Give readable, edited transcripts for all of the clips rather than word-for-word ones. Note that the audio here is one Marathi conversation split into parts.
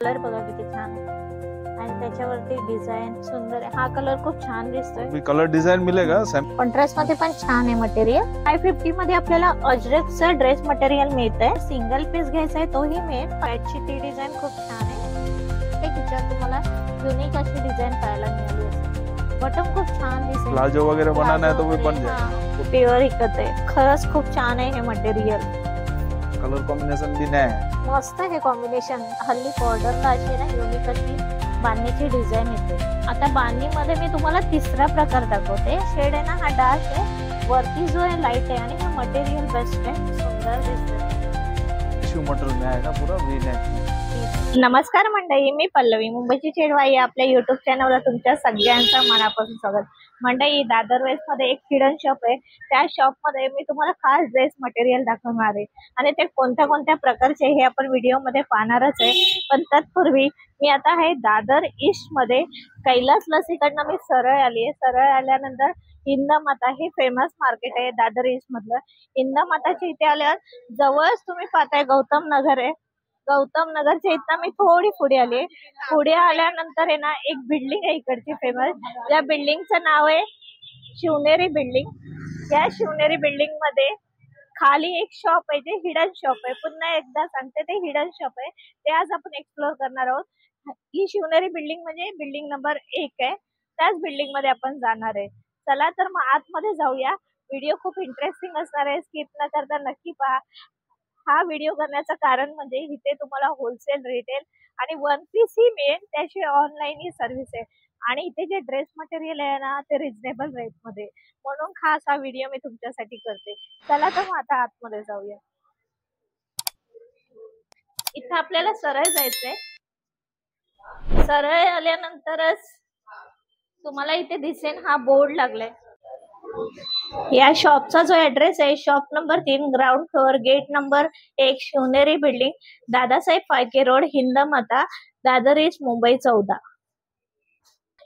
कलर बघा किती छान आहे आणि त्याच्यावरती डिझाईन सुंदर आहे. हा कलर खूप छान दिसतोय. भी कलर डिजाइन मिलेगा कॉन्ट्रास्ट मध्ये पण छान आहे मटेरियल. 550 मध्ये आपल्याला अजरेकचं ड्रेस मटेरियल मिळतंय. सिंगल पीस घ्यायचा आहे तोही मिळेल. पॅचची ती डिझाईन खूप छान आहे. एक विचार तुम्हाला युनिक अशी डिझाइन पाहायला मिळाली असेल. बटन खूप छान दिसेल. प्लाजो वगैरह बनाना है तो वो बन जाए. प्युअर इकत आहे. खरंच खूप छान आहे हे मटेरियल. कलर कॉम्बिनेशन भी नया है. मस्त हे कॉम्बिनेशन. हल्ली बॉर्डरला अशी ना युनिक अशी बांधणीची डिझाईन येते. आता बांधणीमध्ये मी तुम्हाला तिसरा प्रकार दाखवते. शेड आहे ना हा डार्क आहे, वरती जो आहे लाईट आहे आणि हा मटेरियल बेस्ट आहे. सुंदर दिसते. टिश्यू मटेरियल में आएगा पूरा वी नेक. नमस्कार मंडळी, मी पल्लवी, मुंबईची चेडवाई आपल्या युट्यूब चॅनलवर तुमच्या सगळ्यांचं मनापासून स्वागत. मंडळी, दादर वेस्ट मध्ये एक हिडन शॉप आहे. त्या शॉप मध्ये मी तुम्हाला खास ड्रेस मटेरियल दाखवणार आहे आणि ते कोणत्या कोणत्या प्रकारचे हे आपण व्हिडिओ मध्ये पाहणारच आहे. पण तत्पूर्वी मी आता आहे दादर ईस्ट मध्ये कैलास लसीकडनं मी सरळ आली आहे. सरळ आल्यानंतर हिंदमाता हे फेमस मार्केट आहे दादर ईस्ट मधलं. हिंदमाताच्या इथे आल्यावर जवळच तुम्ही पाहताय गौतम नगर आहे. गौतम नगरच्या इथं मी थोडी पुढे आले. पुढे आल्यानंतर आहे ना एक बिल्डिंग आहे इकडची फेमस. या बिल्डिंगचं नाव आहे शिवनेरी बिल्डिंग. या शिवनेरी बिल्डिंग मध्ये खाली एक शॉप आहे जे हिडन शॉप आहे. पुन्हा एकदा सांगते ते हिडन शॉप आहे. ते आज आपण एक्सप्लोर करणार आहोत. ही शिवनेरी बिल्डिंग म्हणजे बिल्डिंग नंबर 1 आहे. त्याच बिल्डिंग मध्ये आपण जाणार आहे. चला तर मग आतमध्ये जाऊया. व्हिडिओ खूप इंटरेस्टिंग असणार आहे. स्किप न करता नक्की पहा. हा व्हिडिओ करण्याचं कारण म्हणजे इथे तुम्हाला होलसेल, रिटेल आणि वन पीस ही मिळेल. त्याशिवाय ऑनलाईन ही सर्व्हिस आहे आणि इथे जे ड्रेस मटेरियल आहे ना ते रिझनेबल रेट मध्ये. म्हणून खास हा व्हिडिओ मी तुमच्यासाठी करते. चला तर मग आता आतमध्ये जाऊया. इथं आपल्याला सरळ जायचंय. सरळ आल्यानंतरच तुम्हाला इथे दिसेल हा बोर्ड लागलाय. या शॉपचा जो ऍड्रेस आहे shop number 3, ground floor, gate number 1, Shivneri building, Dadasaheb Phalke road, Hindmata, Dadar east, Mumbai 14.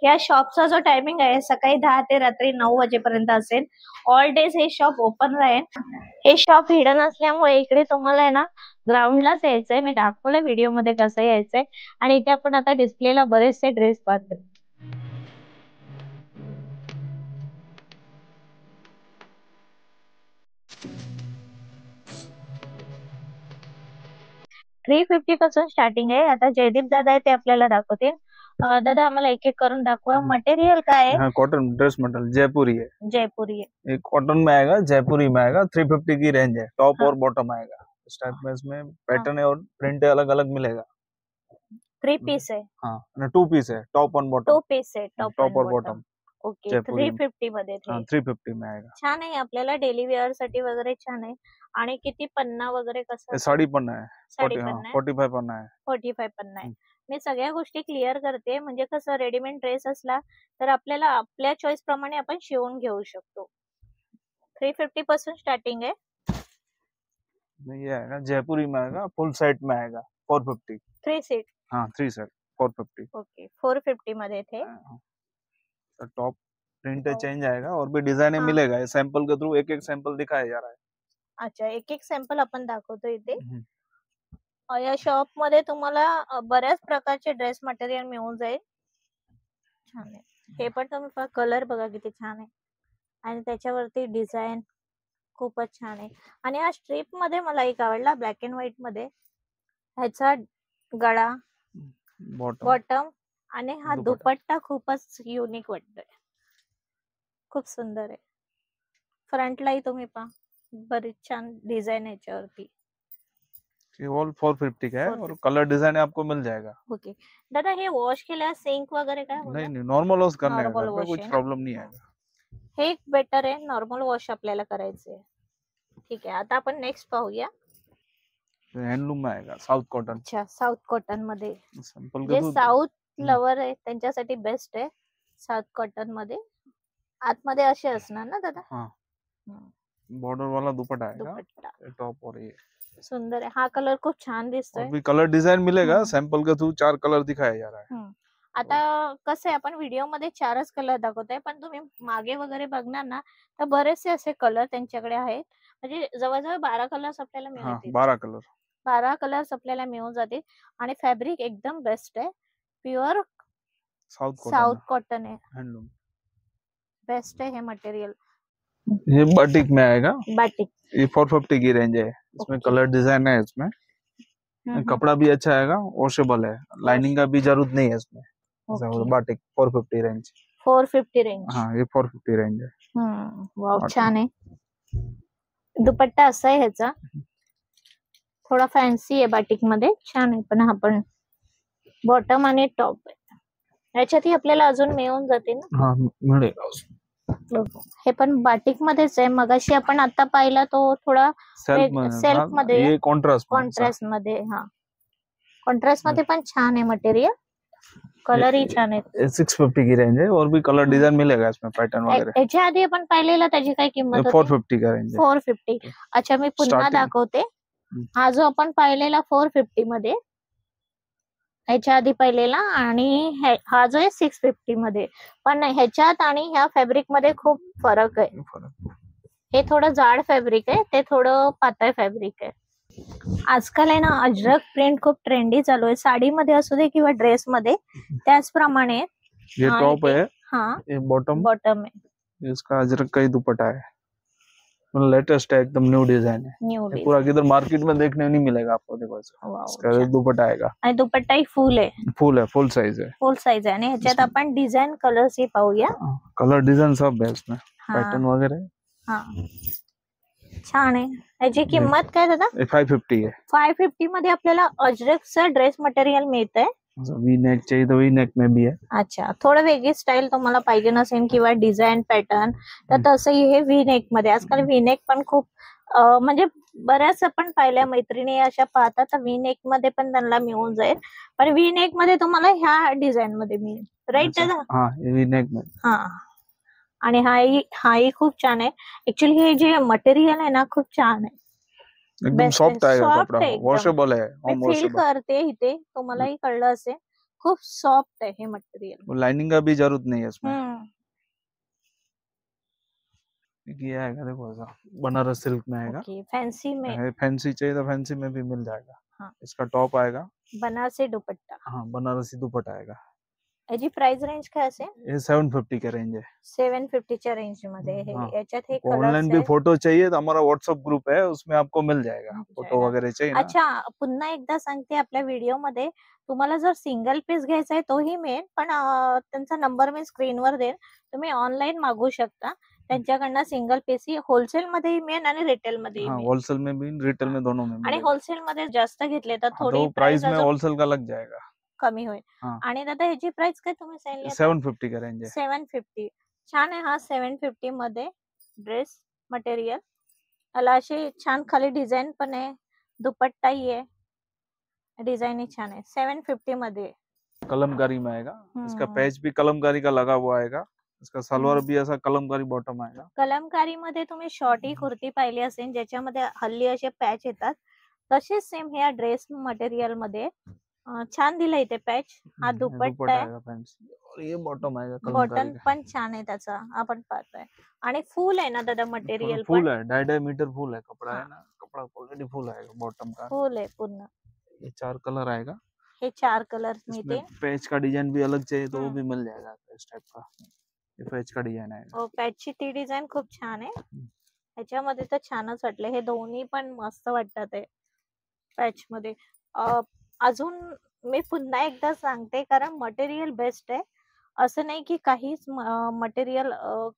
या शॉपचा जो टायमिंग आहे सकाळी 10 ते रात्री 9 वाजेपर्यंत असेल. ऑल डेज हे शॉप ओपन राहील. हे शॉप हिडन असल्यामुळे इकडे तुम्हाला आहे ना ग्राउंडलाच यायचंय. मी दाखवलं व्हिडिओ मध्ये कसं यायचंय आणि इथे आपण आता डिस्प्लेला बरेचसे ड्रेस पाहतोय. $350 पासून स्टार्टिंग आहे. आता जयदीप दादा आहे ते आपल्याला दाखवतील. दादा आम्हाला एक एक करून दाखवा. मटेरियल काय आहे? हाँ, कॉटन ड्रेस मटेरियल जयपुरी है. जयपुरी है. ये कॉटन में आएगा, जयपुरी में आएगा. 350 की रेंज है. टॉप और बॉटम आएगा. इस टाइप में इसमें पैटर्न है और प्रिंट अलग अलग मिलेगा. 3 पीस है. हाँ, 2 पीस है, टॉप और बॉटम. 2 पीस है, टॉप और बॉटम. ओके. जयपुरी 350 मध्ये थे. 350 में आएगा. छान आहे. आपल्याला डेली वेअर साठी वगैरे छान आहे. आणि किती पन्ना वगैरे कसं? ये साड़ी पन्ना है. साडी 40, पन्ना आहे. 45 पन्ना है. 45 पन्ना आहे. मी सगळ्या गोष्टी क्लिअर करते म्हणजे कसं रेडीमेड ड्रेस असला तर आपल्याला आपल्या चॉईस प्रमाणे आपण शिवून घेऊ शकतो. 350 पासून स्टार्टिंग आहे. ये आएगा जयपुरी में आएगा, फुल सेट में आएगा 450. 3 सेट. हाँ, 3 सेट 450. ओके. 450 मध्ये थे. टॉप प्रिंट चेंज आएगा और भी डिजाइन मिलेगा. ये सैंपल के थ्रू एक एक सैंपल दिखाया जा रहा है. अच्छा, एक एक सॅम्पल आपण दाखवतो इथे. या शॉप मध्ये तुम्हाला बऱ्याच प्रकारचे ड्रेस मटेरियल मिळून जाईल. छान आहे. हे पण तुम्ही कलर बघा किती छान आहे आणि त्याच्यावरती डिझाईन खूपच छान आहे. आणि हा स्ट्रीप मध्ये मला एक आवडला, ब्लॅक अँड व्हाईट मध्ये. ह्याचा गळा, बॉटम आणि हा दुपट्टा खूपच युनिक वाटतोय. खूप सुंदर आहे. फ्रंटलाही तुम्ही पहा बरीच छान डिझाईन आहे याच्यावरती. ये ऑल 450 का है और कलर डिजाइन आपको मिल जाएगा. ओके. दादा हे वॉश केल्या सिंक वगैरे काय होणार? नहीं, नॉर्मल वॉश करने का Normal घर पे wash कुछ है ना? प्रॉब्लम नहीं आएगा. हे एक बेटर आहे. नॉर्मल वॉश आपल्याला करायचे. ठीक आहे. आता आपण नेक्स्ट पाहूया. हैंडलूम में आएगा, साउथ कॉटन. अच्छा, साउथ कॉटन मध्ये. सैंपल जे के थ्रू साउथ लवर आहे त्यांच्यासाठी बेस्ट आहे साउथ कॉटन मध्ये. आतमध्ये असे असणार ना दादा? हाँ, बॉर्डर वाला दुपट्टा आएगा. दुपट्टा टॉप और ये सुंदर आहे. हा कलर खूप छान और दिसतोय. भी कलर डिजाइन मिलेगा. सैंपल के थ्रू 4 कलर दिखाया जा रहा है. आता कसं आहे आपण व्हिडिओ मध्ये 4च कलर दाखवतोय पण तुम्ही मागे वगैरे बघणार ना तर बरेचसे असे कलर त्यांच्याकडे आहेत. म्हणजे जवळजवळ 12 कलर्स आपल्याला हाँ, मिळतील. 12 कलर. 12 कलर्स आपल्याला मिळून जातील आणि फॅब्रिक एकदम बेस्ट आहे. प्युअर साउथ कॉटन है, हैंडलूम। बेस्ट है ये मटेरियल। ये बाटिक में आएगा, बाटिक ये 450 की रेंज है। इसमें कलर डिजाइन है इसमें। कपड़ा भी अच्छा आएगा, वॉशेबल है, लाइनिंग का भी जरूरत नहीं है इसमें। Batik 450 range. 450 रेंज। हाँ, ये 450 रेंज है। वाव, छान आहे। दुपट्टा असा आहे ह्याचा, थोडा फॅन्सी आहे बाटिक मध्ये, छान आहे। पण हा पण बॉटम आणि टॉप आहे, याच्यातही आपल्याला अजून मिळून जाते ना। हाँ, मिळेगा। हे पण बाटिक मध्येच आहे, मगाशी आपण आता पाहिला तो थोडा सेल्फ मध्ये, ये कॉन्ट्रास्ट मध्ये। हा, कॉन्ट्रास्ट मध्ये पण छान आहे मटेरियल, कलर ही छान आहे। 650 की रेंज है, और भी कलर डिजाइन मिलेगा इसमें, पैटर्न वगैरह। याच्या आधी आपण पाहिलेला त्याची काय किंमत होती? 450 का रेंज है। 450। अच्छा, मी पुन्हा दाखवते। हा जो आपण पाहिलेला 450 मध्ये, ह्याच्या आधी पाहिलेला, आणि हा जो आहे 650 मध्ये। पण ह्याच्यात आणि ह्या फॅब्रिक मध्ये खूप फरक आहे। हे थोडं जाड फॅब्रिक आहे, ते थोडं पातळ फॅब्रिक आहे। आजकाल आहे ना अजरक प्रिंट खूप ट्रेंडी चालू आहे, साडीमध्ये असू दे किंवा ड्रेस मध्ये। त्याचप्रमाणे ये टॉप है, हाँ, ये बॉटम है, इसका अजरक का ही दुपट्टा है, लेटेस्ट है, एकदम न्यू डिजाइन है। ये पूरा किधर मार्केट में देखने नहीं मिलेगा आपको। देखो इसका दुपट्टा आएगा, आणि दुपट्टा ही फुल है, फुल साइज है। फुल साइज आहे, आणि ह्याच्यात आपण डिझाइन कलर्स ही पाहूया। कलर डिजाइन सब है इसमें, पैटर्न वगैरह। हाँ, छान आहे। याची किंमत काय दादा? 550 है। 550 मध्ये आपल्याला अजरकचं ड्रेस मटेरियल मिळतंय। वी नेक चाहिए तो वी नेक में भी है। अच्छा, थोडं वेगळी स्टाईल तुम्हाला पाहिजे नसेल किंवा डिझाइन पॅटर्न, तर तसंही हे वी नेक मध्ये, आजकाल वी नेक पण खूप म्हणजे बऱ्याच आपण पाहिल्या मैत्रिणी अशा पाहतात, तर वी नेक मध्ये पण त्यांना मिळून जाईल। पण वी नेक मध्ये तुम्हाला ह्या डिझाइन मध्ये मिळेल, राईट दादा? हाँ, वी नेक में। हा, आणि हाही खूप छान आहे। ऍक्च्युअली हे जे मटेरियल आहे ना, खूप छान आहे, एकदम सॉफ्ट आएगा सॉफ्ट कपड़ा, आहे, वॉशेबल है, मी होम फील वॉशेबल। करते इथे, तुम्हालाही कळलं असेल, खूप सॉफ्ट आहे हे मटेरियल। लाइनिंग का भी जरूरत नहीं है इसमें। ये आएगा, देखो ऐसा बनारस सिल्क में आएगा। फैंसी में, फैंसी चाहिए तो फैंसी में भी मिल जाएगा। हाँ, इसका टॉप आएगा, बनारसी दुपट्टा। हाँ, बनारसी दुपट्टा आएगा। याची प्राइस रेंज काय असेल? ये 750 का रेंज है। 750 च्या रेंज मध्ये हे। याच्यात हे कलर्स ऑनलाइन भी फोटो चाहिए तो हमारा व्हाट्सएप ग्रुप है, उसमें आपको मिल जाएगा, फोटो वगैरह चाहिए ना। अच्छा, पुन्हा एकदा सांगते, आपल्या व्हिडिओ मध्ये तुम्हाला जर सिंगल पीस घ्यायचा आहे तोही मिळेल, पण त्यांचा नंबर मी स्क्रीनवर देईन, तुम्ही ऑनलाइन मागवू शकता त्यांच्याकडनं। सिंगल पीस ही होलसेल मध्येही मिळेल आणि रिटेल मध्येही मिळेल। होलसेल में भी, रिटेल में, दोनों में आणि होलसेल मध्ये जास्त घेतले तर थोडी प्राइस में होलसेल का लग जाएगा, कमी होईल। आणि दादा ह्याची प्राइस काय तुम्ही सांगितली? 750 का रेंज है। 750, छान आहे हा 750 मध्ये ड्रेस मटेरियल। याला अशी छान खाली डिझाइन पण आहे, दुपट्टाही आहे, डिझाइन ही छान आहे। 750 मध्ये कलमकारी में आएगा, इसका पैच भी कलमकारी का लगा हुआ आएगा, इसका सलवार भी ऐसा कलमकारी बॉटम आएगा। कलमकारी मध्ये तुम्ही शॉर्टी कुर्ती पाहिली असेल, ज्याच्यामध्ये हल्ली असे पॅच येतात, तसेच सेम ह्या ड्रेस मटेरियल मध्ये छान दिलंय ते पॅच। हा दुपट्टा आहे, और ये बॉटम आएगा, बॉटम पण छान आहे त्याचा, आपण पाहतोय। आणि फुल आहे ना दादा मटेरियल? फुल है, 2.5 मीटर फुल है कपड़ा, है ना, कपड़ा ऑलरेडी फुल आएगा, बॉटम का फुल है पूर्ण। ये 4 कलर आएगा, हे 4 कलर्स मिळते। पैच का डिजाइन भी अलग चाहिए तो वो भी मिल जाएगा, इस टाइप का ये पैच का डिजाइन आएगा। पैचची ती डिझाइन खूप छान आहे, ह्याच्यामध्ये तर छानच वाटले, हे दोन्ही पण मस्त वाटतात आहे पॅच मध्ये। अजून मी पुन्हा एकदा सांगते, कारण मटेरियल बेस्ट आहे, असं नाही की काहीच मटेरियल,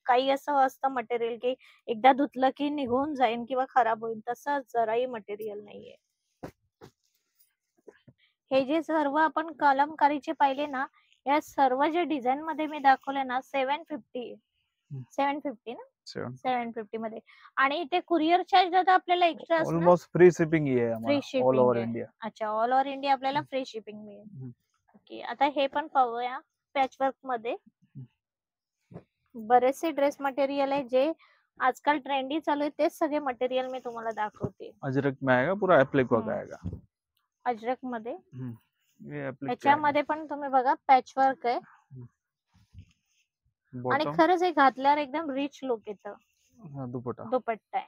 काही असं असतं मटेरियल की एकदा धुतलं की निघून जाईल किंवा खराब होईल, तसं जराही मटेरियल नाहीये। हे जे सर्व आपण कलमकारीचे पाहिले ना, या सर्व जे डिझाइन मध्ये मी दाखवले ना, 750 ना, 750 मध्ये। आणि इथे कुरिअर चार्ज दादा आपल्याला एक्स्ट्रा असणार? ऑलमोस्ट फ्री शिपिंग ही है हमारा, ऑल ओव्हर इंडिया। अच्छा, ऑल ओव्हर इंडिया आपल्याला फ्री शिपिंग मिळेल। ओके, आता हे पण पाहूया पॅच वर्क मध्ये। बरेचसे ड्रेस मटेरियल आहे जे आजकाल ट्रेंडी चालू आहे, तेच सगळे मटेरियल मी तुम्हाला दाखवते। अजरक में आएगा, पूरा एप्लिक वर्क आएगा अजरक मध्ये। याच्यामध्ये पण तुम्ही बघा पॅच वर्क आहे, आणि खरंच हे घातल्यावर एकदम रिच लुक येतं। दुपट्टा दुपट्टा आहे,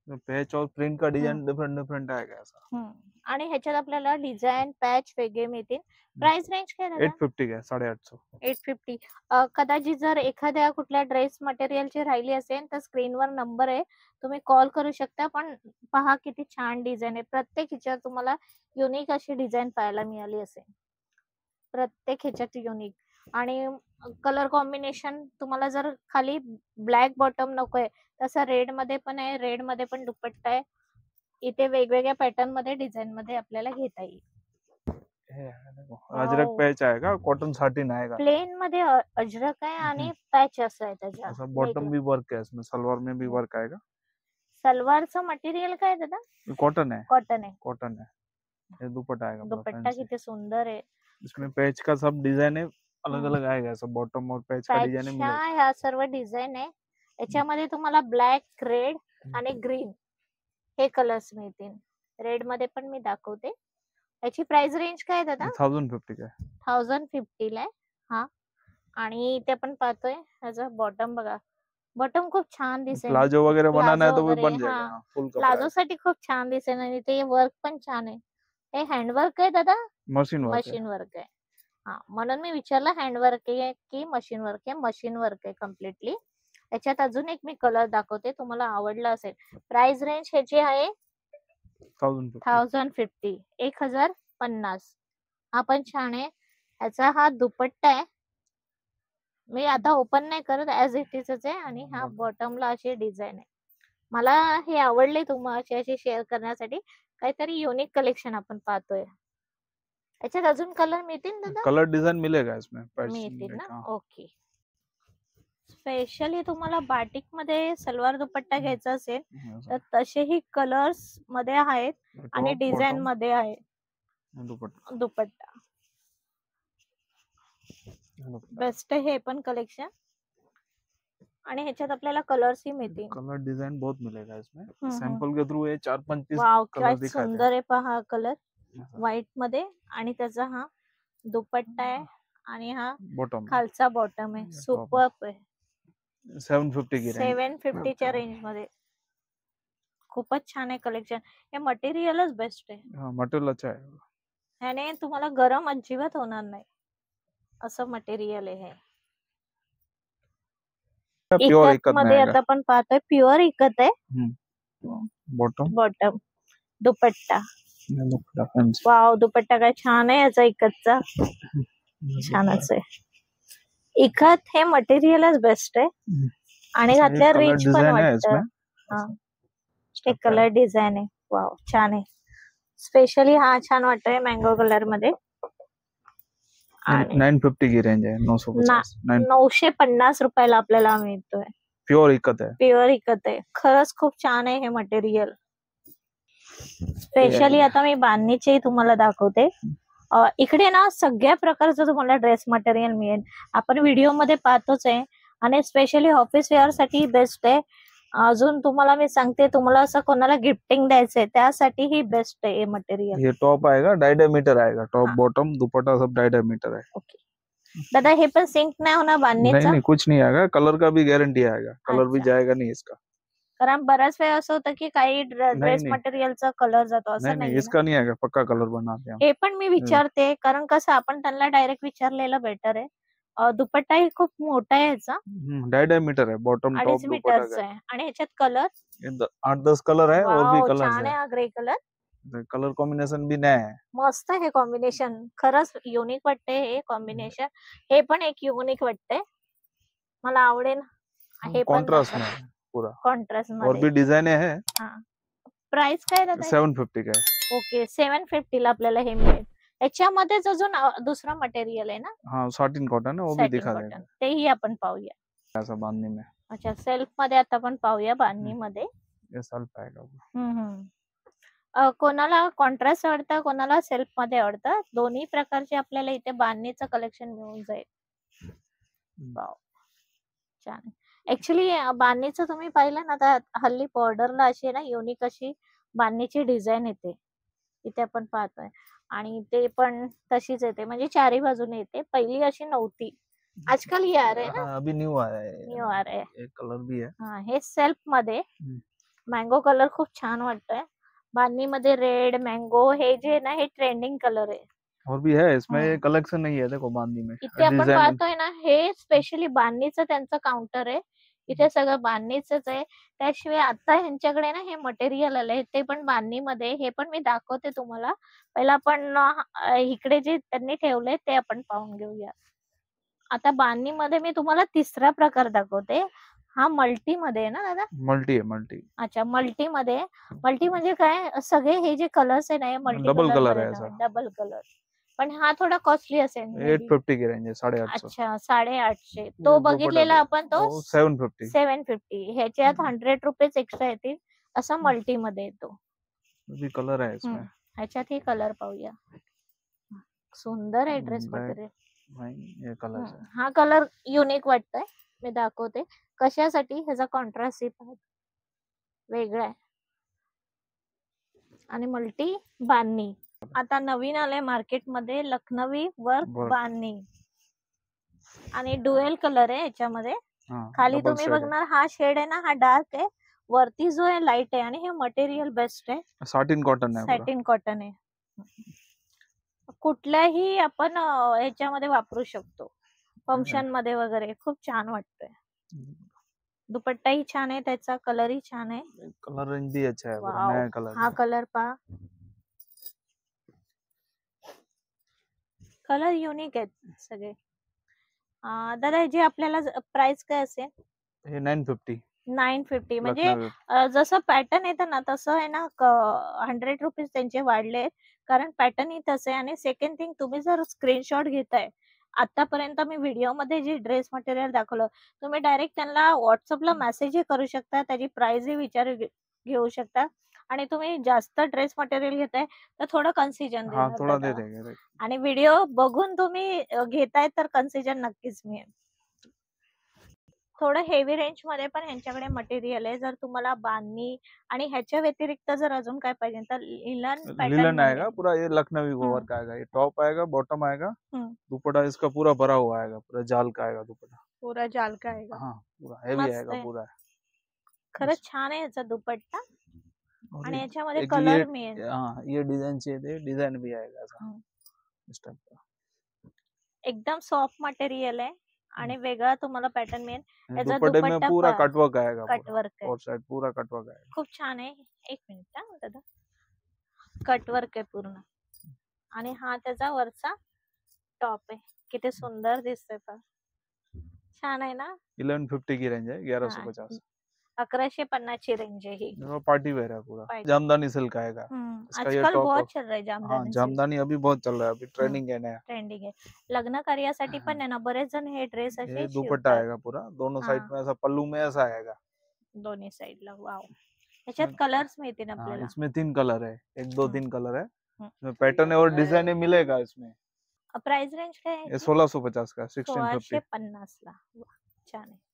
पैच और प्रिंट का डिजाइन डिफरेंट डिफरेंट आएगा ऐसा। आणि ह्याच्यात आपल्याला डिझाईन पॅच वेगळे मिळतील. प्राइस रेंज काय दादा? 850 का 850. 850. कदाचित जर एखाद्या कुठल्या ड्रेस मटेरियलची राहिली असेल तर स्क्रीनवर नंबर आहे, तुम्ही कॉल करू शकता. पण पहा किती छान डिझाईन आहे. प्रत्येक ह्याच्यात तुम्हाला युनिक अशी डिझाईन पाहायला मिळाली असेल, प्रत्येक ह्याच्यात युनिक. आणि कलर कॉम्बिनेशन तुम्हाला जर खाली ब्लॅक बॉटम नकोय तसं रेड मध्ये पण आहे, रेड मध्ये पण दुपट्टा आहे. इथे वेगवेगळ्या पॅटर्न मध्ये डिझाईन मध्ये आपल्याला घेता येईल. अजरक पैच आएगा, कॉटन साटिन आएगा। प्लेन मध्ये अजरक आहे आणि पॅच असं आहे त्याच्यात. ऐसा बॉटम भी वर्क है इसमें, सलवार में भी वर्क आएगा। सलवारचं मटेरियल काय आहे दादा? कॉटन है, कॉटन आहे. कॉटन है। ये दुपट्टा आएगा पूरा दुपट्टा फैंसी। किती सुंदर आहे. इसमें पैच का सब डिजाइन है, अलग अलग आएगा, सब बॉटम और पैच का डिजाइन पॅचच्या मिलेगा। ह्या सर्व डिझाईन आहे. याच्यामध्ये तुम्हाला ब्लॅक, रेड आणि ग्रीन हे कलर्स मिळतील. रेड मध्ये पण मी दाखवते. याची प्राइस रेंज काय आहे दादा? 1050 का है। 1050 ला आहे हा. आणि इथे आपण पाहतोय ह्याचा बॉटम बघा. बॉटम खूप छान दिसेल. प्लाजो वगैरह बनाना है तो वो वगैरे, बन जाएगा। हाँ। हाँ, फुल कपड़ा प्लाझो है। साठी खूप छान दिसेल. आणि ते वर्क पण छान आहे. हे हँडवर्क आहे दादा? मशीन वर्क है। मशीन वर्क आहे. हा, म्हणून मी विचारलं हँडवर्क आहे की मशीन वर्क आहे. मशीन वर्क आहे कम्प्लिटली. याच्यात अजून एक मी कलर दाखवते, तुम्हाला आवडला असेल. प्राइस रेंज ह्याची आहे 1050. 1050. हा पण छान आहे. ह्याचा हा दुपट्टा आहे. मी आता ओपन नाही करत, ऍज इट इजच आहे. आणि हा बॉटमला अशी डिझाईन आहे. मला हे आवडले तुमच्याशी शेअर करण्यासाठी. काहीतरी युनिक कलेक्शन आपण पाहतोय. याच्यात अजून कलर मिळतील दादा? कलर डिजाइन मिलेगा इसमें, पैच मिळतील ना? हाँ। ओके. स्पेशली तुम्हाला बाटिक मध्ये सलवार दुपट्टा घ्यायचा असेल तर तसेही कलर्स मध्ये आहेत आणि टॉप, डिझाईन बॉटम, मध्ये आहे दुपट्टा। दुपट्टा. बेस्ट आहे हे पण कलेक्शन. आणि ह्याच्यात आपल्याला कलर्स ही मिळतील. कलर डिजाइन बहुत मिलेगा इसमें। सैंपल के थ्रू ये 4-5 पीस वाव, कलर काय दिखाते हैं। सुंदर आहे पहा कलर. व्हाईट मध्ये आणि त्याचा हा दुपट्टा आहे आणि हा बॉटम खालचा बॉटम आहे. सुपर आहे. 750 की रेंज। 750 च्या रेंज मध्ये खूपच छान आहे कलेक्शन. हे मटेरियलच बेस्ट आहे. हाँ, मटेरियल अच्छा है। ह्याने तुम्हाला गरम अजिबात होणार नाही असं मटेरियल आहे हे. प्योर इकत इकत में मध्ये आएगा। आता आपण पाहतोय प्युअर इकत आहे. बॉटम, बॉटम, दुपट्टा. दुपट्टा फैंसी। वाव, दुपट्टा काय छान आहे याचा इकतचा. छानच आहे. इकत हे मटेरियलच बेस्ट आहे आणि घातल्या कलर रिच पण डिजाइन है वाटतं. इसमें। हा, हे कलर डिझाईन आहे. वाव, छान आहे. स्पेशली हा छान वाटतोय मँगो कलर मध्ये. 950 की रेंज है, 950। 950 रुपयाला आपल्याला मिळतोय. प्योर इकत है। प्युअर इकत आहे. खरंच खूप छान आहे हे मटेरियल. स्पेशली आता मी बांधणीचे तुम्हाला दाखवते. इकडे ना सगळ्या प्रकारचं तुम्हाला ड्रेस मटेरियल मिळेल. आपण व्हिडिओ मध्ये पाहतोच आहे आणि स्पेशली ऑफिस वेअर साठी बेस्ट आहे. अजून तुम्हाला मी सांगते, तुम्हाला असं कोणाला गिफ्टिंग द्यायचंय त्यासाठी ही बेस्ट आहे हे मटेरियल. ये टॉप आएगा 2.5 मीटर आएगा। टॉप, बॉटम, दुपट्टा सब 2.5 मीटर है। ओके दादा, हे पण सिंक नाही होणार बांधणीचं? नहीं नहीं, कुछ नहीं आएगा। कलर का भी गारंटी आएगा, कलर भी अच्छा. जाएगा नहीं इसका। कारण बऱ्याच वेळ असं होतं की काही ड्रेस नहीं। मटेरियलचा कलर जातो, नहीं असं नहीं, नाही. इसका नहीं आएगा, पक्का कलर बनाते हैं। हे पण मी विचारते कारण कसं आपण त्यांना डायरेक्ट विचारलेलं बेटर आहे. दुपट्टाही खूप मोठा आहे ह्याचा. 2.5 मीटर है, बॉटम, टॉप, 2.5 दुपट्टा मीटरचा आहे. आणि ह्याच्यात कलर 8-10 कलर है और भी कलर छान है। आहे. ग्रे कलर कलर कॉम्बिनेशन भी नया है। मस्त आहे. हे कॉम्बिनेशन खरंच युनिक वाटते. हे कॉम्बिनेशन हे पण एक युनिक वाटते, मला आवडेल. हे पण कॉन्ट्रास्ट में है पूरा, कॉन्ट्रास्ट और भी मध्ये. डिजाइन है। प्राइस काय दादा? 750 का है। ओके, 750 ला आपल्याला हे मिळेल. याच्यामध्येच अजून दुसरा मटेरियल आहे ना? हाँ, साटिन कॉटन है, वो भी सॅटिन दिखा कॉटन, देगा तेही आपण पाहूया. ऐसा बांधने में। अच्छा, सेल्फ मध्ये आता आपण पाहूया बांधणी मध्ये. ये सेल्फ आएगा वो। कोणाला कॉन्ट्रास्ट आवडतं, कोणाला सेल्फ मध्ये आवडतं. दोन्ही प्रकारचे आपल्याला इथे बांधणीचं कलेक्शन मिळून जाईल. वाव, छान. ऍक्च्युली बांधणीचं तुम्ही पाहिलं ना तर हल्ली बॉर्डरला अशी ना युनिक अशी बांधणीची डिझाईन येते. इथे आपण पाहतोय आणि ते पण तशीच येते, म्हणजे चारी बाजूने येते. पहिली अशी नव्हती, आजकाल ये आ रहा है ना. हाँ, अभी न्यू आया है। न्यू आ रहा है. एक कलर भी है। हा, हे सेल्फ मध्ये मँगो कलर खूप छान वाटतोय. बांधणी मध्ये रेड मँगो हे जे ना हे ट्रेंडिंग कलर आहे. और भी है इसमें, ये हम्म. कलेक्शन नहीं है देखो बांदी में इथे आपण डिजाइन। पाहतोय ना हे स्पेशली बांधणीचं त्यांचं काउंटर आहे. इथे सगळं बांधणीचंच आहे. त्याशिवाय आता ह्यांच्याकडे ना हे मटेरियल आलंय ते पण बांधणीमध्ये. हे पण मी दाखवते तुम्हाला. पहिला आपण इकडे जे त्यांनी ठेवलंय ते आपण पाहून घेऊया. आता बांधणीमध्ये मी तुम्हाला तिसरा प्रकार दाखवते. हा मल्टी मध्ये आहे ना दादा? मल्टी है, मल्टी अच्छा, मल्टी मध्ये. मल्टी म्हणजे काय, सगळे हे जे कलर्स आहे ना हे मल्टी डबल कलर कलर मध्ये है ऐसा। Double colour. पण हा थोडा कॉस्टली असेल मे बी. 850 की रेंज है, 850। अच्छा, 850. तो बघितलेला आपण तो 750। 750. ह्याच्यात 100 रुपीज एक्स्ट्रा येतील. असा मल्टी मध्ये येतो. भी कलर है इसमें। ह्याच्यात ही कलर पाहूया. सुंदर आहे ड्रेस Black, मटेरियल. नहीं ये कलर है। हा कलर युनिक वाटतोय. मी दाखवते कशासाठी. ह्याचा कॉन्ट्रास्ट वेगळा आहे. आणि मल्टी बांधणी. आता नवीन आलंय मार्केटमध्ये लखनवी वर्क Work। बांधणी. आणि डुएल कलर आहे याच्यामध्ये. हाँ, खाली डबल तुम्ही शेड है। बघणार हा शेड आहे ना हा डार्क आहे. वरती जो आहे लाईट आहे. आणि हे मटेरियल बेस्ट आहे. साटिन कॉटन है पूरा। सॅटिन कॉटन आहे. कुठल्याही आपण ह्याच्यामध्ये वापरू शकतो. फंक्शन मध्ये वगैरे खूप छान वाटतंय. दुपट्टाही छान आहे. त्याचा कलरही छान आहे. कलर रेंज भी अच्छा है, पूरा वाव, नया कलर हा है। कलर पहा. कलर युनिक आहेत सगळे. दादा जे आपल्याला प्राइस काय असेल? ये 950 950. म्हणजे लखनवी। जसं पॅटर्न येतं ना तसं आहे ना 100 रुपीज त्यांचे वाढले. कारण पॅटर्न ही तसं आहे. आणि सेकंड थिंग, तुम्ही जर स्क्रीनशॉट घेताय आतापर्यंत मी व्हिडिओ मध्ये जे ड्रेस मटेरियल दाखवलं तुम्ही डायरेक्ट त्यांना व्हॉट्सअपला मेसेजही करू शकता. त्याची प्राइसही घेऊ शकता. आणि तुम्ही जास्त ड्रेस मटेरियल घेताय तर थोडं कन्सेशन हाँ, देणार थोड़ा दे दादा. देंगे। आणि व्हिडिओ बघून तुम्ही घेताय तर कन्सेशन नक्कीच मिळेल. थोडं हेवी रेंज मध्ये पण ह्यांच्याकडे मटेरियल आहे. जर तुम्हाला बांधणी आणि ह्याच्या व्यतिरिक्त जर अजून काय पाहिजे तर लिलन पॅटर्न लिलन आएगा मध्ये. पूरा, ये लखनवी वर्क आएगा। ये टॉप आएगा, बॉटम आएगा, दुपट्टा इसका पूरा भरा हुआ आएगा, पूरा जाल का आएगा दुपट्टा। पुरा जाल का आएगा. हाँ, पूरा हेवी मस्त आएगा आहे. पूरा। खरंच छान आहे याचा दुपट्टा. और आणि याच्यामध्ये एक कलर मिळेल. हाँ, ये डिजाइन चाहिए, डिजाइन भी आएगा ऐसा इस टाइप का। एकदम सॉफ्ट मटेरियल आहे. आणि वेगळा तुम्हाला पॅटर्न मिळेल. याचा दुपट्टे में दुपट्टा पूरा कटवर्क आएगा, कटवर्क आहे. और साइड पूरा कटवर्क आएगा। खूप छान आहे. एक मिनिट हा दादा. कटवर्क आहे पूर्ण. आणि हा त्याचा वरचा टॉप आहे. किती सुंदर दिसतोय पहा. छान आहे ना. 1150 की रेंज है, 1150। 1150 ची रेंज आहे ही. पार्टी वेयर है पूरा। पार्टी। जामदानी सिल्क आएगा इसका। ये आजकाल टॉप, बहुत चल रहा है हाँ जामदानी. जामदानी अभी बहुत चल रहा है, अभी ट्रेंडिंग है नया। ट्रेंडिंग आहे. लग्न कार्यासाठी पण आहे ना बरेच जण हे ड्रेस असे ये दुपट्टा शिवतात. आएगा पूरा, दोनों हाँ। साइड में ऐसा पल्लू में ऐसा आएगा। दोन्ही साइडला. वाव. याच्यात कलर्स मिळतील हाँ, आपल्याला. इसमें 3 कलर है, एक दो 3 कलर है। हम्म. इसमें पैटर्न और डिजाइन मिलेगा इसमें। प्राइस रेंज काय ये आहे? 1650 का, 1650। 1650 ला. छान आहे.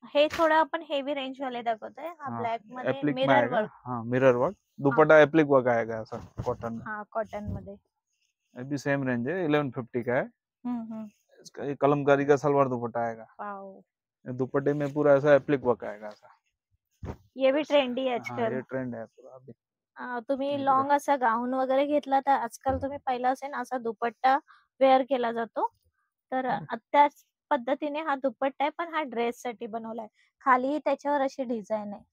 हे थोडं आपण हेवी रेंज वाले दाखवतोय. हा हाँ, ब्लॅक मध्ये एप्लिक में मिरर आएगा। वर्क. हाँ, मिरर वर्क, दुपट्टा एप्लिक वर्क आएगा ऐसा कॉटन में। हा कॉटन मध्ये. ये भी सेम रेंज है, 1150 का है। हम्म. इसका ये कलमकारी का सलवार दुपट्टा आएगा। वाव. ये दुपट्टे में पूरा ऐसा एप्लिक वर्क आएगा ऐसा। ये भी ट्रेंडी है हाँ, आजकाल. ये ट्रेंड है पूरा अभी। तुम्ही लॉंग असा गाऊन वगैरे घेतला तर आजकाल तुम्ही पाहिलं असेल असा दुपट्टा वेअर केला जातो. तर त्याच पद्धतीने हा दुपट्टा आहे पण हा ड्रेस साठी बनवलाय. खाली त्याच्यावर अशी डिझाइन आहे.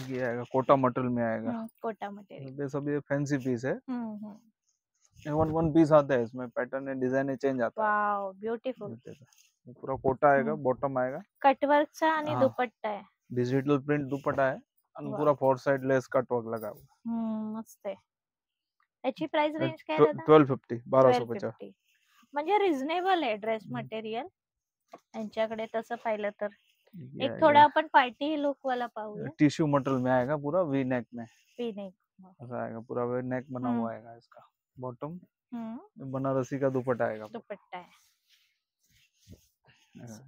ये आएगा कोटा मटेरियल में आएगा। कोटा मटेरियल. ये सब ये फैंसी पीस है। वन पीस आता है इसमें, पैटर्न एंड डिजाइन चेंज आता है। Wow, beautiful. ये पूरा कोटा आएगा, बॉटम आएगा, कटवर्कचा आणि हाँ। दुपट्टा आहे. डिजिटल प्रिंट दुपट्टा है और वाह। पूरा four side lace cut work लगा हुआ। मस्त आहे. याची प्राइस रेंज काय दादा? 1250, 1250। 1250. म्हणजे रिझनेबल आहे ड्रेस मटेरियल यांच्याकडे तसं पाहिलं तर. एक थोडा अपन पार्टी लुक वाला पाहूया. टिश्यू मटेरियल में आएगा पूरा, वी नेक में। वी नेक ऐसा आएगा पूरा, वी नेक बना हुआ आएगा इसका। बॉटम बनारसी का दुपट्टा आएगा। दुपट्टा है इस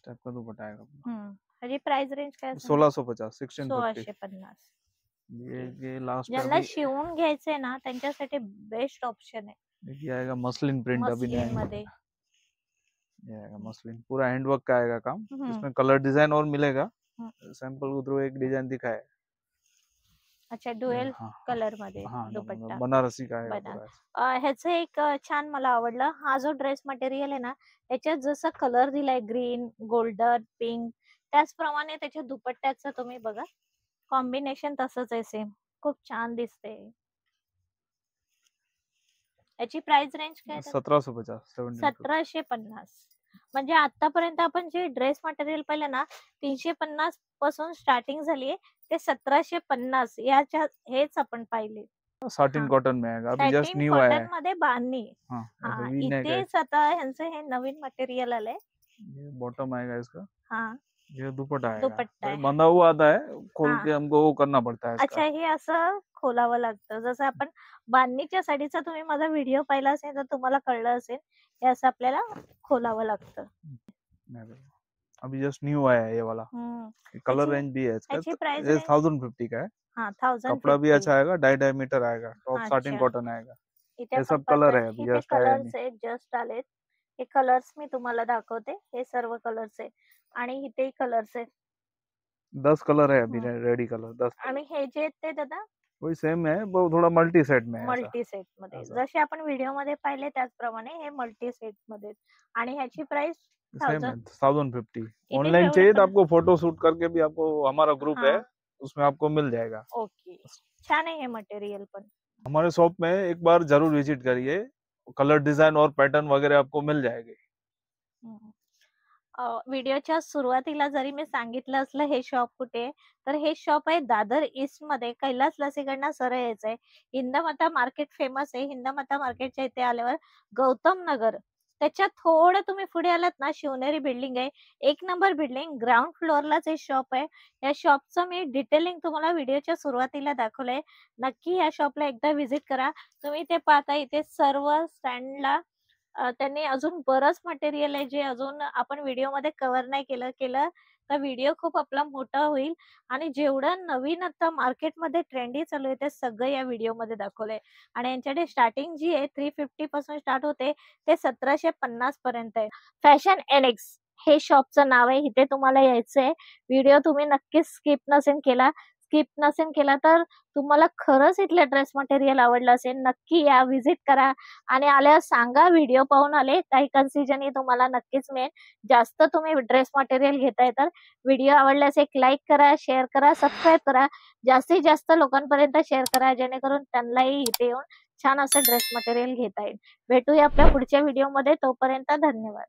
टाइप का दुपट्टा आएगा। ह्याची प्राइस रेंज काय? 1650, 1650। 1650. ये लास्ट ज्यांना शिवून घ्यायचंय ना त्यांच्यासाठी बेस्ट ऑप्शन आहे। ये आएगा मसलिन प्रिंट अभी नया मध्ये ये आएगा मसलिन, पूरा हैंडवर्क का आएगा काम। हम्म, इसमें कलर डिजाइन और मिलेगा, हम्म। सैंपल के थ्रू एक डिजाइन दिखाए। अच्छा, डुएल हाँ कलर मध्ये हाँ, दुपट्टा बनारसी का आएगा बना पूरा। ह्याचं एक छान मला आवडलं, हा जो ड्रेस मटेरियल आहे ना याच्यात जसं कलर दिलाय ग्रीन गोल्डन पिंक, त्याचप्रमाणे त्याच्या दुपट्ट्याचं तुम्ही बघा कॉम्बिनेशन तसंच आहे सेम, खूप छान दिसते। याची प्राइस रेंज काय आहे? 1750, 1750। म्हणजे आतापर्यंत आपण जे ड्रेस मटेरियल पाहिलं ना 350 पासून स्टार्टिंग झाली आहे, ते 1750 याच्या हेच आपण पाहिले। साटिन हाँ, कॉटन में आएगा, अभी जस्ट सॅटिन न्यू आया कॉटन है। मध्ये बांधणी। हाँ, हा, ऐसे वी नेक है। इथेच आता ह्यांचं हे नवीन मटेरियल आलंय। ये बॉटम आएगा इसका, हाँ, ये दुपट्टा आएगा। दुपट्टा भाई है। बंधा हुआ आता है, खोल के हाँ, हमको वो करना पड़ता है अच्छा, इसका। हे असं खोलावं लागतं, जसं आपण बांधणीच्या साडीचा तुम्ही माझा व्हिडिओ पाहिला असेल तर तुम्हाला कळलं असेल, हे असं आपल्याला खोलावं लागतं। अभी जस्ट न्यू आया है ये वाला, कलर रेंज भी है इसका। ह्याची प्राइस ये रेंज 1050 का है। हाँ कपड़ा भी 1050। अच्छा आएगा, डाई मीटर आएगा, टॉप साटिन अच्छा, कॉटन आएगा। इथे ये आपण सब कलर है, पाहतोय अभी इथे जस्ट आया कलर्स नहीं। आहेत, जस्ट आलेत। हे कलर्स मी तुम्हाला दाखवते, हे सर्व कलर्स आहे आणि इथेही कलर्स आहेत। 10 कलर है अभी, हम्म, रेडी कलर 10 आणि कलर। हे जे आहेत ते दादा वही सेम है, वो थोड़ा मल्टी सेट में है ऐसा। मल्टी सेट मध्ये, ऐसा जसे आपण व्हिडिओ मध्ये पाहिले त्याचप्रमाणे हे मल्टी सेट मध्ये आणि ह्याची प्राइस सेम है 1000। 1050। इथे ऑनलाइन जेवढे चाहिए तो पण आपको फोटो शूट करके भी आपको, हमारा ग्रुप है हाँ, उसमें आपको मिल जाएगा। ओके, छान आहे हे मटेरियल पण। हमारे शॉप में एक बार जरूर विजिट करिए, कलर डिजाइन और पैटर्न वगैरह आपको मिल जाएंगे। हम्म। व्हिडिओच्या सुरुवातीला जरी मी सांगितलं असलं हे शॉप कुठे आहे, तर हे शॉप आहे दादर ईस्ट मध्ये, कैलास लसीकडनं सरळ यायचंय। हिंदमाता मार्केट फेमस आहे, हिंदमाता मार्केटच्या इथे आल्यावर गौतम नगर, त्याच्या थोडं तुम्ही पुढे आलात ना शिवनेरी बिल्डिंग आहे, 1 नंबर बिल्डिंग, ग्राउंड फ्लोअरलाच हे शॉप आहे। या शॉपचं मी डिटेलिंग तुम्हाला व्हिडिओच्या सुरुवातीला दाखवलंय, नक्की या शॉपला एकदा व्हिजिट करा। तुम्ही ते पाहता इथे सर्व स्टँडला त्यांनी अजून बरंच मटेरियल आहे जे अजून आपण व्हिडिओमध्ये कव्हर नाही केलं तर व्हिडिओ खूप आपला मोठा होईल आणि जेवढं नवीन आता मार्केटमध्ये ट्रेंडी चालू आहे ते सगळं या व्हिडिओमध्ये दाखवलंय। आणि यांच्याकडे स्टार्टिंग जी आहे 350 पासून स्टार्ट होते ते 1750 पर्यंत आहे। फॅशन एनेक्स हे शॉपचं नाव आहे, इथे तुम्हाला यायचंय। व्हिडिओ तुम्ही नक्कीच स्किप नसेल केला तर तुम्हाला खरंच इथले ड्रेस मटेरियल आवडलं असेल, नक्की या, व्हिजिट करा आणि आल्यावर सांगा व्हिडिओ पाहून आले, काही कन्सेशन ही तुम्हाला नक्कीच मिळेल। जास्त तुम्ही ड्रेस मटेरियल घेताय तर व्हिडिओ आवडल्यास एक लाईक करा, शेअर करा, सबस्क्राईब करा, जास्तीत जास्त लोकांपर्यंत शेअर करा जेणेकरून त्यांनाही इथे येऊन छान असं ड्रेस मटेरियल घेता येईल। भेटूया आपल्या पुढच्या व्हिडिओमध्ये, तोपर्यंत धन्यवाद।